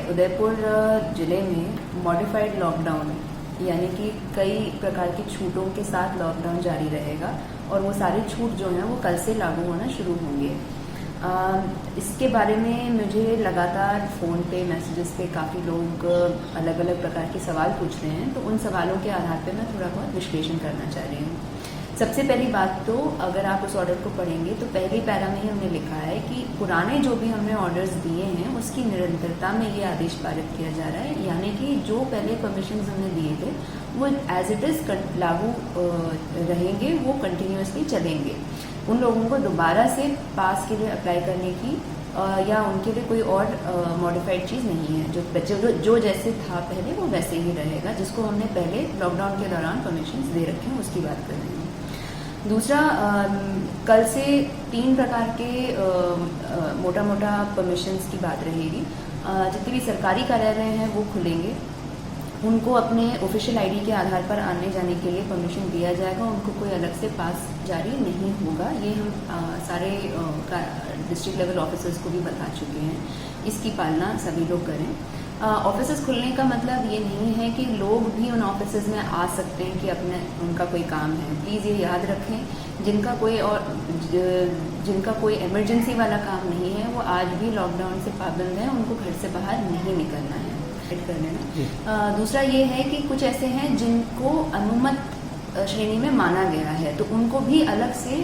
उदयपुर ज़िले में modified lockdown यानी कि कई प्रकार की छूटों के साथ लॉकडाउन जारी रहेगा और वो सारी छूट जो हैं वो कल से लागू होना शुरू होंगे। इसके बारे में मुझे लगातार फ़ोन पे मैसेजेस पे काफ़ी लोग अलग अलग प्रकार के सवाल पूछ रहे हैं, तो उन सवालों के आधार पे मैं थोड़ा बहुत विश्लेषण करना चाह रही हूँ। सबसे पहली बात तो अगर आप उस ऑर्डर को पढ़ेंगे तो पहली पैरा में ही हमने लिखा है कि पुराने जो भी हमने ऑर्डर्स दिए हैं उसकी निरंतरता में ये आदेश पारित किया जा रहा है, यानी कि जो पहले परमिशंस हमने दिए थे वो एज इट इज़ लागू रहेंगे, वो कंटिन्यूसली चलेंगे। उन लोगों को दोबारा से पास के लिए अप्लाई करने की या उनके लिए कोई और मॉडिफाइड चीज़ नहीं है। जो जैसे था पहले वो वैसे ही रहेगा, जिसको हमने पहले लॉकडाउन के दौरान परमिशंस दे रखे हैं उसकी बात कर रहे हैं। दूसरा, कल से 3 प्रकार के मोटा मोटा परमिशंस की बात रहेगी। जितने भी सरकारी कार्यालय हैं वो खुलेंगे, उनको अपने ऑफिशियल आईडी के आधार पर आने जाने के लिए परमिशन दिया जाएगा, उनको कोई अलग से पास जारी नहीं होगा। ये हम सारे डिस्ट्रिक्ट लेवल ऑफिसर्स को भी बता चुके हैं, इसकी पालना सभी लोग करें। ऑफिसेस खुलने का मतलब ये नहीं है कि लोग भी उन ऑफिसेस में आ सकते हैं कि उनका कोई काम है। प्लीज़ ये याद रखें, जिनका कोई इमरजेंसी वाला काम नहीं है वो आज भी लॉकडाउन से पाबंद हैं, उनको घर से बाहर नहीं निकलना है। कर लेना। दूसरा ये है कि कुछ ऐसे हैं जिनको अनुमत श्रेणी में माना गया है, तो उनको भी अलग से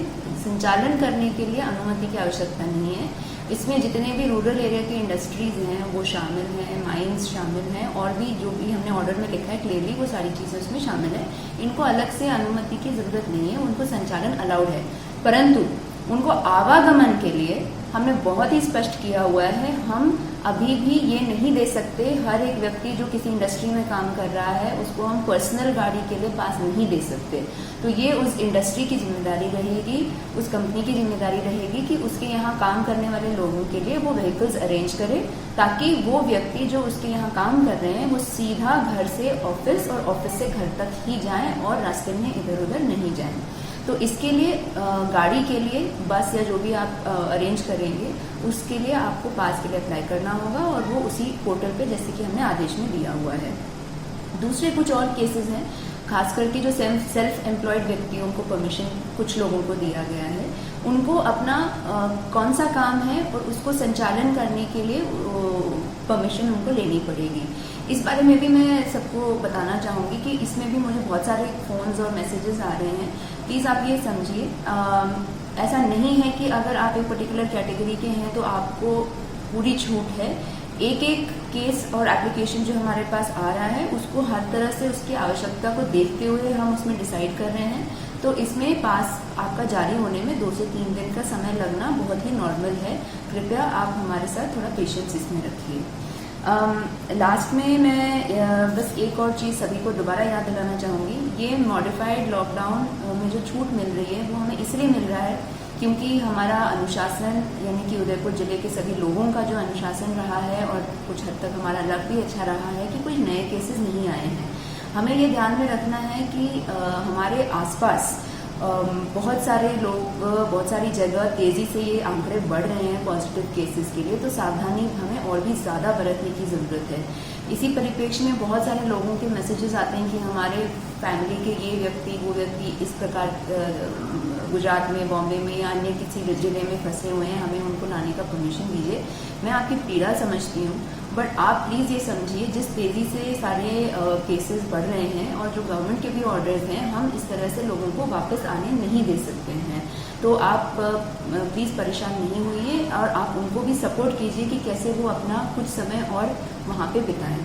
संचालन करने के लिए अनुमति की आवश्यकता नहीं है। इसमें जितने भी रूरल एरिया की इंडस्ट्रीज हैं वो शामिल हैं, माइंस शामिल हैं, और भी जो भी हमने ऑर्डर में लिखा है क्लियरली वो सारी चीज़ें उसमें शामिल है। इनको अलग से अनुमति की ज़रूरत नहीं है, उनको संचालन अलाउड है, परंतु उनको आवागमन के लिए हमने बहुत ही स्पष्ट किया हुआ है। हम अभी भी ये नहीं दे सकते, हर एक व्यक्ति जो किसी इंडस्ट्री में काम कर रहा है उसको हम पर्सनल गाड़ी के लिए पास नहीं दे सकते। तो ये उस इंडस्ट्री की जिम्मेदारी रहेगी, उस कंपनी की जिम्मेदारी रहेगी कि उसके यहाँ काम करने वाले लोगों के लिए वो व्हीकल्स अरेंज करे, ताकि वो व्यक्ति जो उसके यहाँ काम कर रहे हैं वो सीधा घर से ऑफिस और ऑफिस से घर तक ही जाएं और रास्ते में इधर उधर नहीं जाएं। तो इसके लिए गाड़ी के लिए बस या जो भी आप अरेंज करेंगे उसके लिए आपको पास के लिए अप्लाई करना होगा, और वो उसी पोर्टल पे जैसे कि हमने आदेश में दिया हुआ है। दूसरे कुछ और केसेस हैं, खास करके जो सेल्फ एम्प्लॉयड व्यक्तियों को परमिशन कुछ लोगों को दिया गया है, उनको अपना कौन सा काम है और उसको संचालन करने के लिए परमिशन उनको लेनी पड़ेगी। इस बारे में भी मैं सबको बताना चाहूँगी कि इसमें भी मुझे बहुत सारे फ़ोन्स और मैसेजेस आ रहे हैं। प्लीज़ आप ये समझिए, ऐसा नहीं है कि अगर आप एक पर्टिकुलर कैटेगरी के हैं तो आपको पूरी छूट है। एक एक केस और एप्लीकेशन जो हमारे पास आ रहा है उसको हर तरह से उसकी आवश्यकता को देखते हुए हम उसमें डिसाइड कर रहे हैं। तो इसमें पास आपका जारी होने में 2 से 3 दिन का समय लगना बहुत ही नॉर्मल है। कृपया आप हमारे साथ थोड़ा पेशेंस इसमें रखिए। लास्ट में मैं बस एक और चीज़ सभी को दोबारा याद दिलाना चाहूँगी। ये मॉडिफाइड लॉकडाउन में जो छूट मिल रही है वो हमें इसलिए मिल रहा है क्योंकि हमारा अनुशासन, यानी कि उदयपुर ज़िले के सभी लोगों का जो अनुशासन रहा है और कुछ हद तक हमारा लक भी अच्छा रहा है कि कुछ नए केसेस नहीं आए हैं। हमें ये ध्यान में रखना है कि हमारे आसपास बहुत सारे लोग, बहुत सारी जगह तेज़ी से ये आंकड़े बढ़ रहे हैं पॉजिटिव केसेस के लिए, तो सावधानी हमें और भी ज़्यादा बरतने की ज़रूरत है। इसी परिप्रेक्ष्य में बहुत सारे लोगों के मैसेजेस आते हैं कि हमारे फैमिली के ये व्यक्ति वो व्यक्ति इस प्रकार गुजरात में, बॉम्बे में या अन्य किसी ज़िले में फंसे हुए हैं, हमें उनको लाने का परमिशन दीजिए। मैं आपकी पीड़ा समझती हूँ, बट आप प्लीज़ ये समझिए, जिस तेज़ी से सारे केसेस बढ़ रहे हैं और जो गवर्नमेंट के भी ऑर्डर्स हैं, हम इस तरह से लोगों को वापस आने नहीं दे सकते हैं। तो आप प्लीज़ परेशान नहीं होइए और आप उनको भी सपोर्ट कीजिए कि कैसे वो अपना कुछ समय और वहाँ पे बिताएं।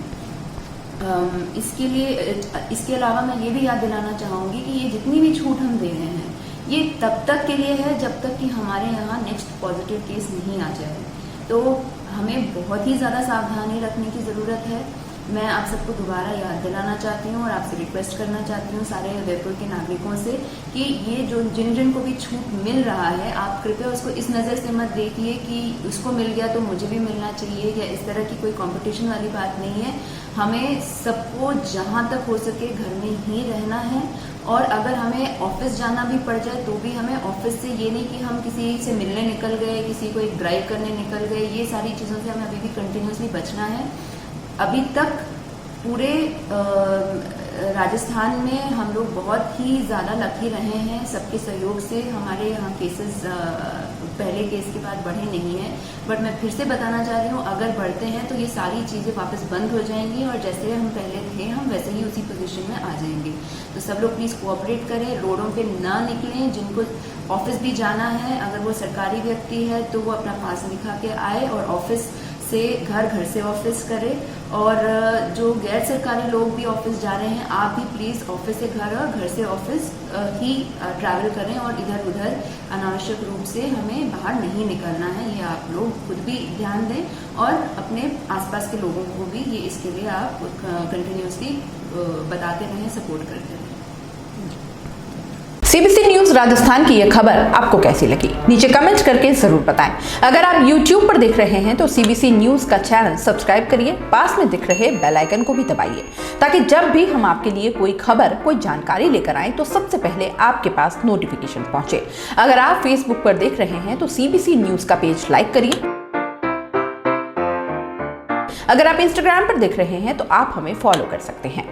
इसके अलावा मैं ये भी याद दिलाना चाहूँगी कि ये जितनी भी छूट हम दे रहे हैं ये तब तक के लिए है जब तक कि हमारे यहाँ नेक्स्ट पॉजिटिव केस नहीं आ जाए। तो हमें बहुत ही ज़्यादा सावधानी रखने की ज़रूरत है। मैं आप सबको दोबारा याद दिलाना चाहती हूँ और आपसे रिक्वेस्ट करना चाहती हूँ सारे उदयपुर के नागरिकों से कि ये जो जिन को भी छूट मिल रहा है, आप कृपया उसको इस नज़र से मत देखिए कि उसको मिल गया तो मुझे भी मिलना चाहिए, या इस तरह की कोई कंपटीशन वाली बात नहीं है। हमें सबको जहाँ तक हो सके घर में ही रहना है, और अगर हमें ऑफिस जाना भी पड़ जाए तो भी हमें ऑफिस से, ये नहीं कि हम किसी से मिलने निकल गए, किसी को एक ड्राइव करने निकल गए, ये सारी चीज़ों से हमें अभी भी कंटिन्यूसली बचना है। अभी तक पूरे राजस्थान में हम लोग बहुत ही ज़्यादा लकी रहे हैं। सबके सहयोग से हमारे यहाँ केसेस पहले केस के बाद बढ़े नहीं हैं। बट मैं फिर से बताना चाह रही हूँ, अगर बढ़ते हैं तो ये सारी चीज़ें वापस बंद हो जाएंगी और जैसे हम पहले थे हम वैसे ही उसी पोजीशन में आ जाएंगे। तो सब लोग प्लीज़ कोऑपरेट करें, रोडों पे ना निकलें। जिनको ऑफिस भी जाना है, अगर वो सरकारी व्यक्ति है तो वो अपना पास दिखा के आए और ऑफिस से घर, घर से ऑफिस करें। और जो गैर सरकारी लोग भी ऑफिस जा रहे हैं, आप भी प्लीज़ ऑफिस से घर और घर से ऑफिस ही ट्रैवल करें और इधर उधर अनावश्यक रूप से हमें बाहर नहीं निकलना है। ये आप लोग खुद भी ध्यान दें और अपने आसपास के लोगों को भी ये इसके लिए आप कंटिन्यूसली बताते रहें, सपोर्ट करते रहें। सीबीसी न्यूज राजस्थान की यह खबर आपको कैसी लगी, नीचे कमेंट करके जरूर बताएं। अगर आप YouTube पर देख रहे हैं तो सीबीसी न्यूज का चैनल सब्सक्राइब करिए, पास में दिख रहे बेल आइकन को भी दबाइए, ताकि जब भी हम आपके लिए कोई खबर, कोई जानकारी लेकर आए तो सबसे पहले आपके पास नोटिफिकेशन पहुंचे। अगर आप Facebook पर देख रहे हैं तो सीबीसी न्यूज का पेज लाइक करिए। अगर आप Instagram पर देख रहे हैं तो आप हमें फॉलो कर सकते हैं।